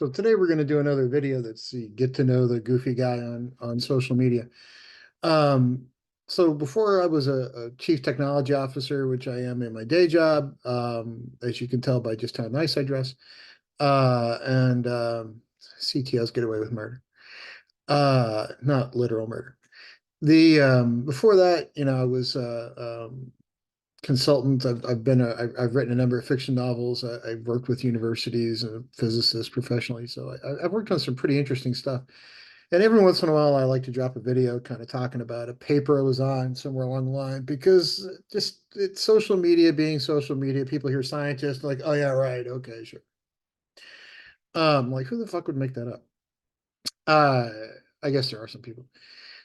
So today we're going to do another video that's get to know the goofy guy on social media. Um, so before I was a chief technology officer, which I am in my day job, as you can tell by just how nice I dress, and CTOs get away with murder, not literal murder. The before that, I was consultant. I've written a number of fiction novels. I've worked with universities and physicists professionally, so I've worked on some pretty interesting stuff. And every once in a while, I like to drop a video kind of talking about a paper I was on somewhere along the line because just it's social media being social media. People hear scientists like, oh yeah, right, okay, sure. Like who the fuck would make that up? Uh, I guess there are some people.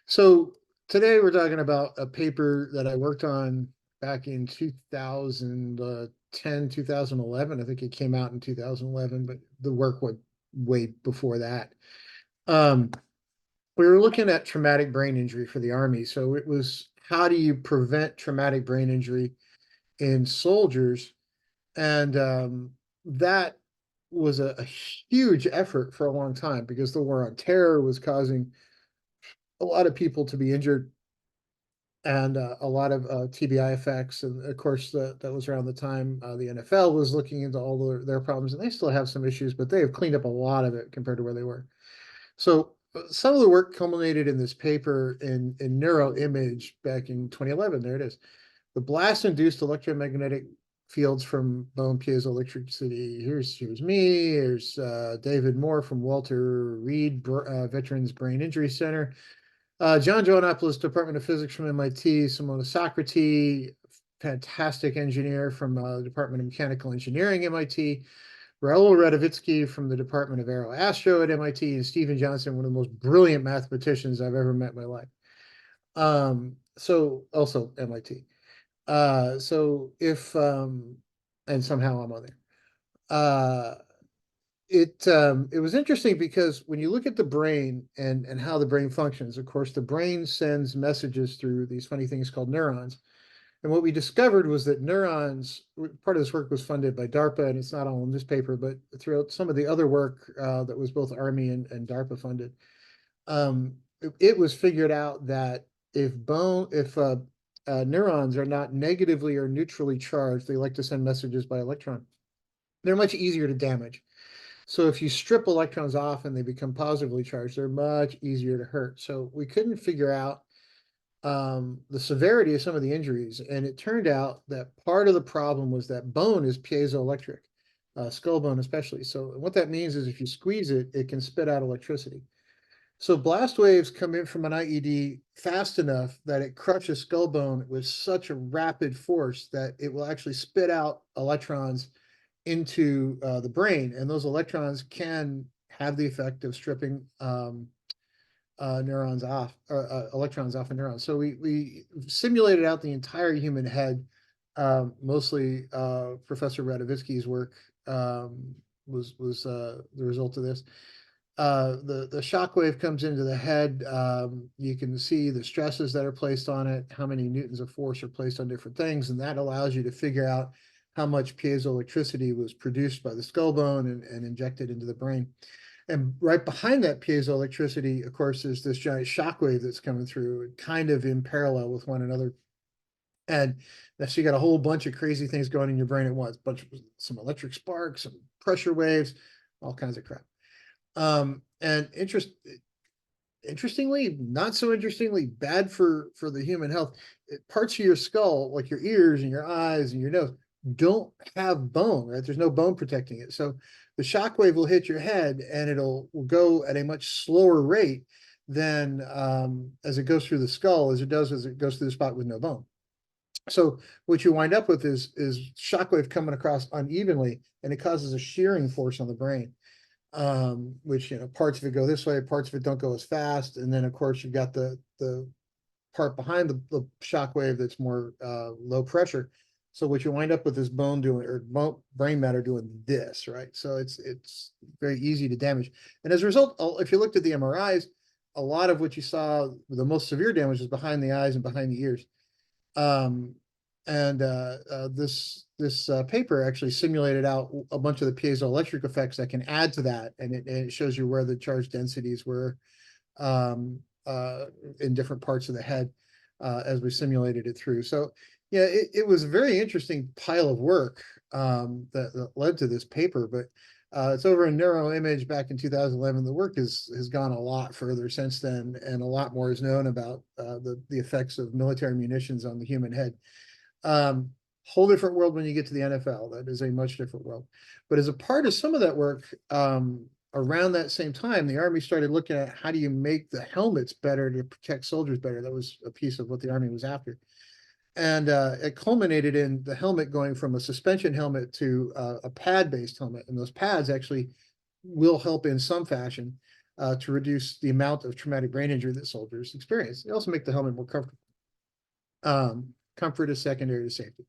So today we're talking about a paper that I worked on back in 2010, 2011. I think it came out in 2011, but the work went way before that. Um, we were looking at traumatic brain injury for the Army. So it was how do you prevent traumatic brain injury in soldiers? And that was a huge effort for a long time because the war on terror was causing a lot of people to be injured and a lot of TBI effects. And of course, that was around the time the NFL was looking into all their problems, and they still have some issues, but they have cleaned up a lot of it compared to where they were. So some of the work culminated in this paper in neuroimage back in 2011. There it is. The blast-induced electromagnetic fields from bone piezoelectricity. Here's me. Here's David Moore from Walter Reed Veterans Brain Injury Center. John Joannopoulos, Department of Physics from MIT, Simona Socrates, fantastic engineer from the Department of Mechanical Engineering, MIT, Raul Radovitsky from the Department of Aeroastro at MIT, and Stephen Johnson, one of the most brilliant mathematicians I've ever met in my life. So also MIT. So if and somehow I'm on there. It was interesting because when you look at the brain and how the brain functions, of course, the brain sends messages through these funny things called neurons. And what we discovered was that neurons, part of this work was funded by DARPA, and it's not all in this paper, but throughout some of the other work that was both Army and DARPA funded, it was figured out that if neurons are not negatively or neutrally charged, they like to send messages by electron. They're much easier to damage. So if you strip electrons off and they become positively charged, they're much easier to hurt. So we couldn't figure out the severity of some of the injuries. And it turned out that part of the problem was that bone is piezoelectric, skull bone especially. So what that means is if you squeeze it, it can spit out electricity. So blast waves come in from an IED fast enough that it crushes skull bone with such a rapid force that it will actually spit out electrons into the brain, and those electrons can have the effect of stripping neurons off, or electrons off of neurons. So we simulated out the entire human head. Mostly Professor Radovitsky's work was the result of this. The shock wave comes into the head. You can see the stresses that are placed on it, how many newtons of force are placed on different things, and that allows you to figure out how much piezoelectricity was produced by the skull bone and injected into the brain. And right behind that piezoelectricity, of course, is this giant shock wave that's coming through, kind of in parallel with one another. And so you got a whole bunch of crazy things going in your brain at once, some electric sparks, some pressure waves, all kinds of crap. And interestingly, not so interestingly, bad for the human health. Parts of your skull, like your ears and your eyes and your nose, don't have bone, right? There's no bone protecting it. So the shock wave will hit your head and will go at a much slower rate than as it goes through the skull as it goes through the spot with no bone. So what you wind up with is shockwave coming across unevenly, and it causes a shearing force on the brain. Which parts of it go this way, parts of it don't go as fast, and then of course you've got the part behind the shock wave that's more low pressure. So what you wind up with is bone doing or brain matter doing this, right? So it's very easy to damage, and as a result, if you looked at the MRIs, a lot of what you saw, the most severe damage is behind the eyes and behind the ears. Um, And this paper actually simulated out a bunch of the piezoelectric effects that can add to that, and it shows you where the charge densities were um, in different parts of the head as we simulated it through. So yeah, it was a very interesting pile of work that led to this paper, but it's over in Neuroimage back in 2011. The work has gone a lot further since then, and a lot more is known about the effects of military munitions on the human head. Um, Whole different world when you get to the NFL. That is a much different world. But as a part of some of that work, around that same time, the Army started looking at how do you make the helmets better to protect soldiers better. That was a piece of what the Army was after. And it culminated in the helmet going from a suspension helmet to a pad-based helmet. And those pads actually will help in some fashion to reduce the amount of traumatic brain injury that soldiers experience. They also make the helmet more comfortable. Comfort is secondary to safety.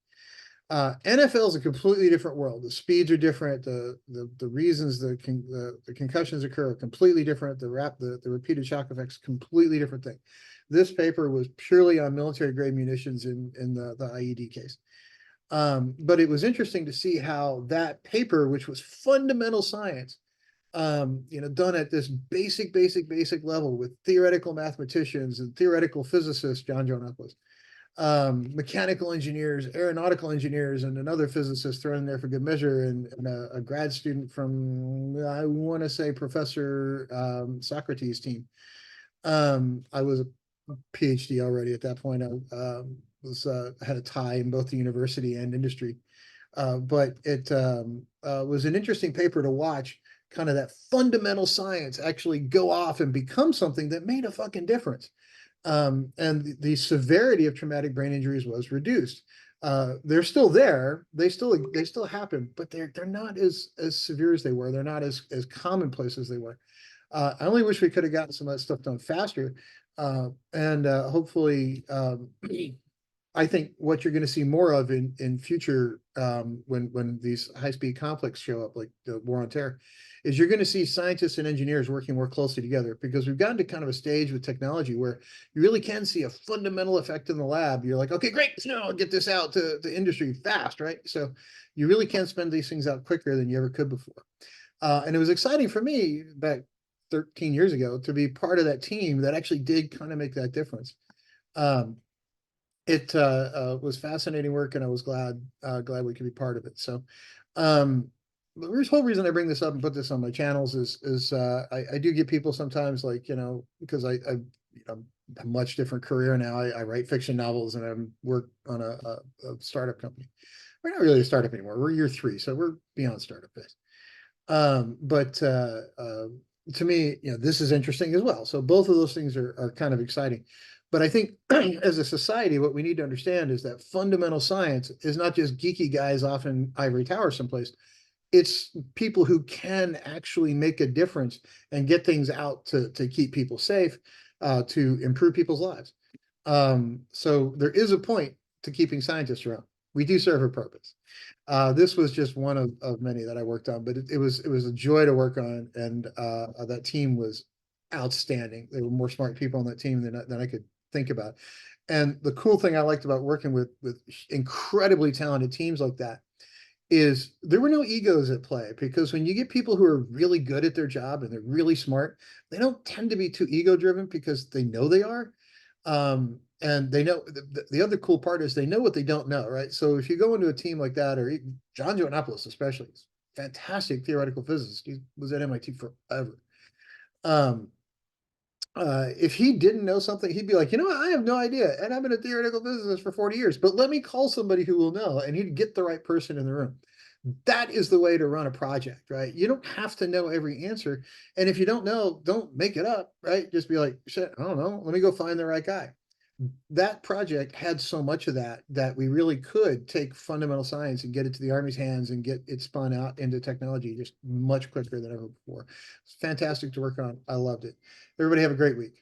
NFL is a completely different world. The speeds are different. The reasons the concussions occur are completely different. The repeated shock effects, completely different thing. This paper was purely on military grade munitions in the IED case. But it was interesting to see how that paper, which was fundamental science, done at this basic level with theoretical mathematicians and theoretical physicists, John Joannopoulos, mechanical engineers, aeronautical engineers, and another physicist thrown in there for good measure, and a grad student from, I want to say, Professor Socrates' team. I was a PhD already at that point. I had a tie in both the university and industry. But it was an interesting paper to watch, kind of that fundamental science actually go off and become something that made a fucking difference. And the severity of traumatic brain injuries was reduced. They're still there. They still happen, but they're not as severe as they were. They're not as commonplace as they were. I only wish we could have gotten some of that stuff done faster. And hopefully, I think what you're going to see more of in future when these high-speed conflicts show up, like the war on terror, is you're going to see scientists and engineers working more closely together, because we've gotten to kind of a stage with technology where you really can see a fundamental effect in the lab. You're like, okay, great, I'll get this out to the industry fast, right? So you really can spend these things out quicker than you ever could before. And it was exciting for me back 13 years ago to be part of that team that actually did kind of make that difference. It was fascinating work, and I was glad we could be part of it. So the whole reason I bring this up and put this on my channels is I do get people sometimes, like, because I a much different career now. I write fiction novels, and I work on a startup company. We're not really a startup anymore. We're year 3, so we're beyond startup phase. But to me, this is interesting as well. So both of those things are kind of exciting. But I think as a society, what we need to understand is that fundamental science is not just geeky guys off in ivory tower someplace. It's people who can actually make a difference and get things out to keep people safe, to improve people's lives. So there is a point to keeping scientists around. We do serve a purpose. This was just one of many that I worked on, but it was a joy to work on, and that team was outstanding. There were more smart people on that team than I could think about. And the cool thing I liked about working with incredibly talented teams like that is there were no egos at play, because when you get people who are really good at their job and they're really smart, they don't tend to be too ego driven, because they know they are. And they know the other cool part is they know what they don't know, right? So if you go into a team like that, or John Joannopoulos especially, is fantastic theoretical physicist. He was at MIT forever. If he didn't know something, he'd be like, I have no idea, and I've been a theoretical physicist for 40 years, but let me call somebody who will know, and he'd get the right person in the room. That is the way to run a project, right? You don't have to know every answer, and if you don't know, don't make it up, right? Just be like, shit, I don't know, let me go find the right guy. That project had so much of that we really could take fundamental science and get it to the Army's hands and get it spun out into technology just much quicker than ever before. It's fantastic to work on. I loved it. Everybody have a great week.